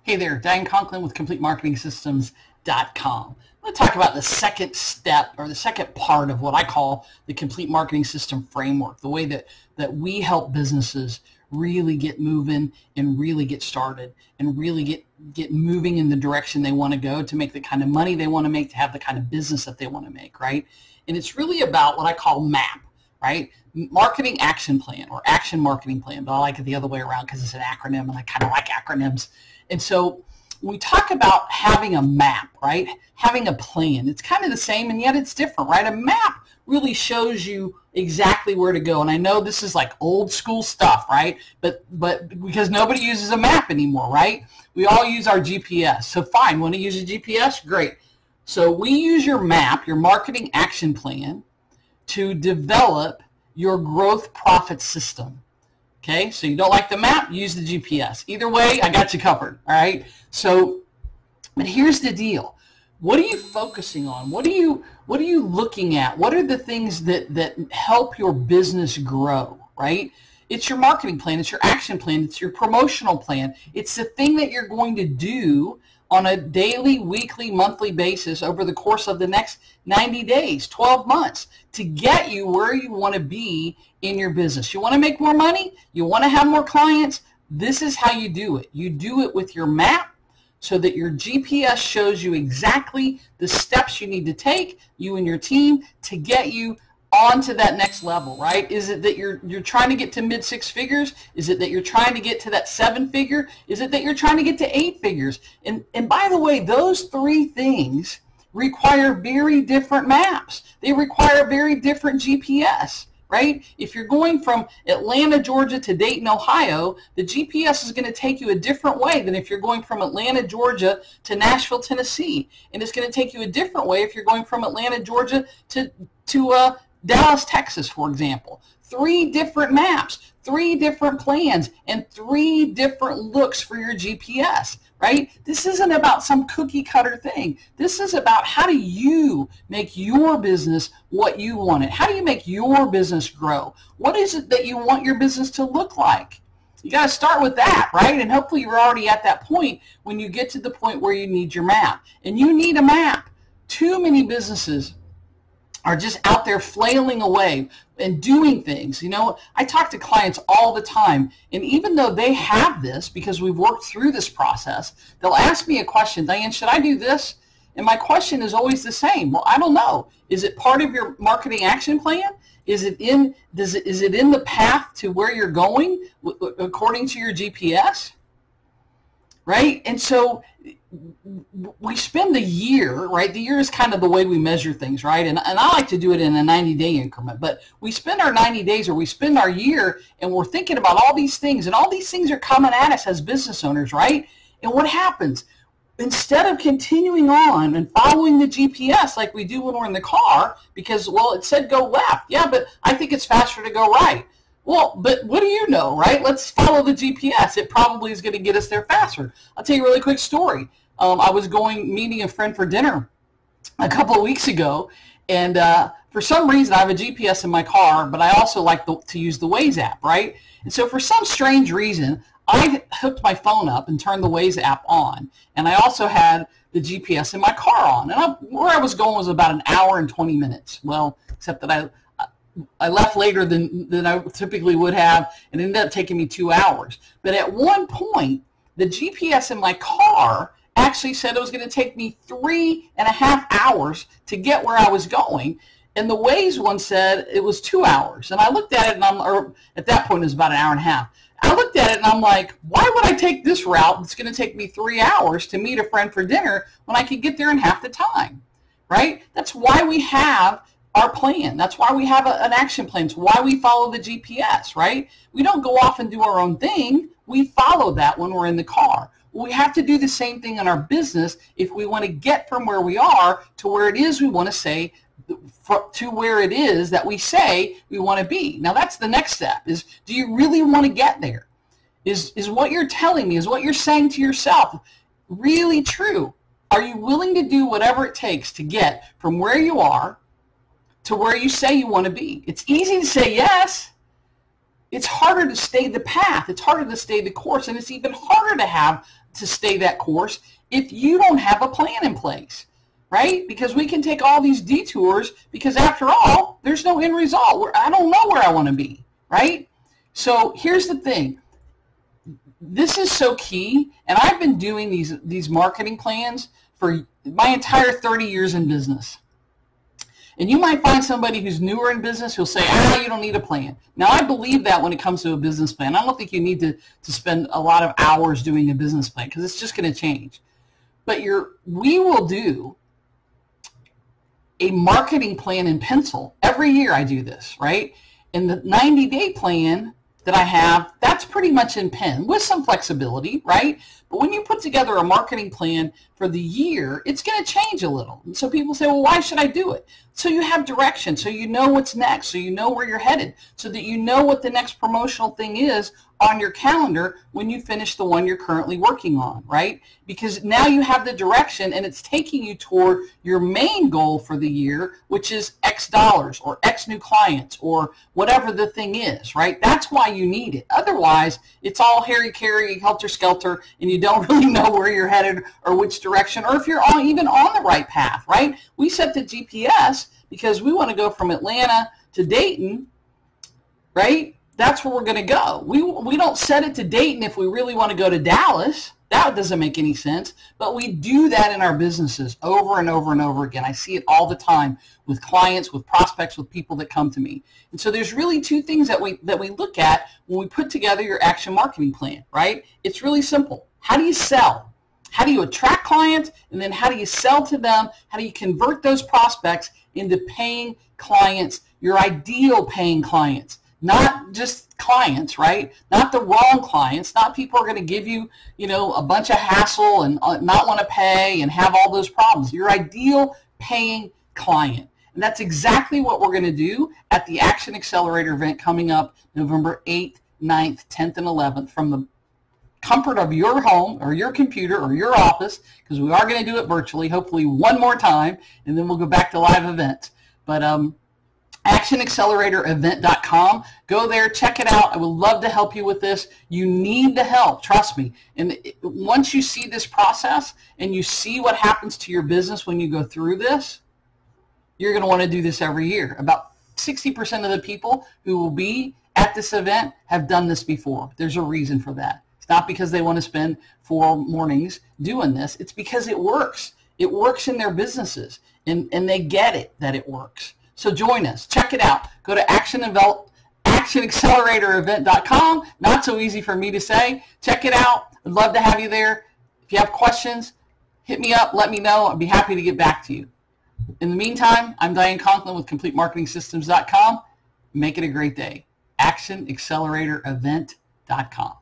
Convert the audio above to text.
Hey there, Diane Conklin with CompleteMarketingSystems.com. I'm going to talk about the second step or the second part of what I call the Complete Marketing System Framework, the way that we help businesses really get moving and really get started and really get moving in the direction they want to go to make the kind of money they want to make, to have the kind of business that they want to make, right? And it's really about what I call MAP, right? Marketing Action Plan or Action Marketing Plan, but I like it the other way around because it's an acronym and I kind of like acronyms. And so when we talk about having a map, right, having a plan, it's kind of the same and yet it's different, right? A map really shows you exactly where to go. And I know this is like old school stuff, right? But because nobody uses a map anymore, right? We all use our GPS. So fine, want to use a GPS? Great. So we use your map, your marketing action plan, to develop your growth profit system. Okay, so you don't like the map, use the GPS. Either way, I got you covered, all right? So, but here's the deal. What are you focusing on? What are you looking at? What are the things that help your business grow, right? It's your marketing plan, it's your action plan, it's your promotional plan. It's the thing that you're going to do on a daily, weekly, monthly basis over the course of the next 90 days, 12 months to get you where you want to be in your business. You want to make more money? You want to have more clients? This is how you do it. You do it with your map so that your GPS shows you exactly the steps you need to take, you and your team, to get you on to that next level, right? Is it that you're trying to get to mid 6 figures? Is it that you're trying to get to that 7 figure? Is it that you're trying to get to 8 figures? And by the way, those three things require very different maps. They require very different GPS, right? If you're going from Atlanta, Georgia to Dayton, Ohio, the GPS is going to take you a different way than if you're going from Atlanta, Georgia to Nashville, Tennessee. And it's going to take you a different way if you're going from Atlanta, Georgia to Dallas, Texas, for example. 3 different maps, 3 different plans, and 3 different looks for your GPS, right? This isn't about some cookie cutter thing. This is about how do you make your business what you want it? How do you make your business grow? What is it that you want your business to look like? You got to start with that, right? And hopefully you're already at that point when you get to the point where you need your map. And you need a map. Too many businesses are just out there flailing away and doing things. You know, I talk to clients all the time, and even though they have this, because we've worked through this process, they'll ask me a question, Diane, should I do this? And my question is always the same. Well, I don't know. Is it part of your marketing action plan? Is it in the path to where you're going according to your GPS? Right? And so we spend a year, right? The year is kind of the way we measure things, right? And I like to do it in a 90-day increment. But we spend our 90 days or we spend our year and we're thinking about all these things. And all these things are coming at us as business owners, right? And what happens? Instead of continuing on and following the GPS like we do when we're in the car because, well, it said go left. Yeah, but I think it's faster to go right. Well, but what do you know, right? Let's follow the GPS. It probably is going to get us there faster. I'll tell you a really quick story. I was meeting a friend for dinner a couple of weeks ago, and for some reason I have a GPS in my car, but I also like to use the Waze app, right? And so for some strange reason, I hooked my phone up and turned the Waze app on, and I also had the GPS in my car on. And where I was going was about an hour and 20 minutes. Well, except that I left later than I typically would have, and it ended up taking me 2 hours. But at one point, the GPS in my car actually said it was going to take me 3.5 hours to get where I was going, and the Waze one said it was 2 hours. And I looked at it, or at that point it was about an hour and a half. I looked at it and I'm like, why would I take this route that's going to take me 3 hours to meet a friend for dinner when I could get there in half the time, right? That's why we have our plan. That's why we have an action plan. It's why we follow the GPS, right? We don't go off and do our own thing. We follow that when we're in the car. Well, we have to do the same thing in our business if we want to get from where we are to where it is we want to say, to where it is that we say we want to be. Now that's the next step, is do you really want to get there? Is what you're telling me, is what you're saying to yourself really true? Are you willing to do whatever it takes to get from where you are to where you say you want to be? It's easy to say yes. It's harder to stay the path. It's harder to stay the course, and it's even harder to stay that course if you don't have a plan in place, right? Because we can take all these detours because after all, there's no end result. I don't know where I want to be, right? So here's the thing. This is so key, and I've been doing these marketing plans for my entire 30 years in business. And you might find somebody who's newer in business who'll say, you don't need a plan. Now, I believe that when it comes to a business plan. I don't think you need to spend a lot of hours doing a business plan because it's just going to change. But we will do a marketing plan in pencil. Every year I do this, right? And the 90-day plan that I have, that's pretty much in pen with some flexibility, right? But when you put together a marketing plan for the year, it's going to change a little. And so people say, well, why should I do it? So you have direction, so you know what's next, so you know where you're headed, so that you know what the next promotional thing is on your calendar when you finish the one you're currently working on, right? Because now you have the direction and it's taking you toward your main goal for the year, which is X dollars or X new clients or whatever the thing is, right? That's why you need it. Otherwise, it's all hairy-carry, helter-skelter, and you don't really know where you're headed or which direction, or if you're even on the right path, right? We set the GPS because we want to go from Atlanta to Dayton, right? That's where we're going to go. We don't set it to Dayton if we really want to go to Dallas. That doesn't make any sense. But we do that in our businesses over and over and over again. I see it all the time with clients, with prospects, with people that come to me. And so there's really two things that we look at when we put together your action marketing plan, right? It's really simple. How do you sell? How do you attract clients? And then how do you sell to them? How do you convert those prospects into paying clients, your ideal paying clients? Not just clients, right? Not the wrong clients, not people who are going to give you, a bunch of hassle and not want to pay and have all those problems. Your ideal paying client. And that's exactly what we're going to do at the Action Accelerator event coming up November 8th, 9th, 10th, and 11th from the comfort of your home or your computer or your office, because we are going to do it virtually, hopefully one more time, and then we'll go back to live events. But actionacceleratorevent.com. Go there, check it out. I would love to help you with this. You need the help, trust me. And once you see this process and you see what happens to your business when you go through this, you're going to want to do this every year. About 60% of the people who will be at this event have done this before. There's a reason for that. It's not because they want to spend 4 mornings doing this. It's because it works. It works in their businesses, and they get it that it works. So join us. Check it out. Go to actionacceleratorevent.com. Not so easy for me to say. Check it out. I'd love to have you there. If you have questions, hit me up. Let me know. I'd be happy to get back to you. In the meantime, I'm Diane Conklin with CompleteMarketingSystems.com. Make it a great day. actionacceleratorevent.com.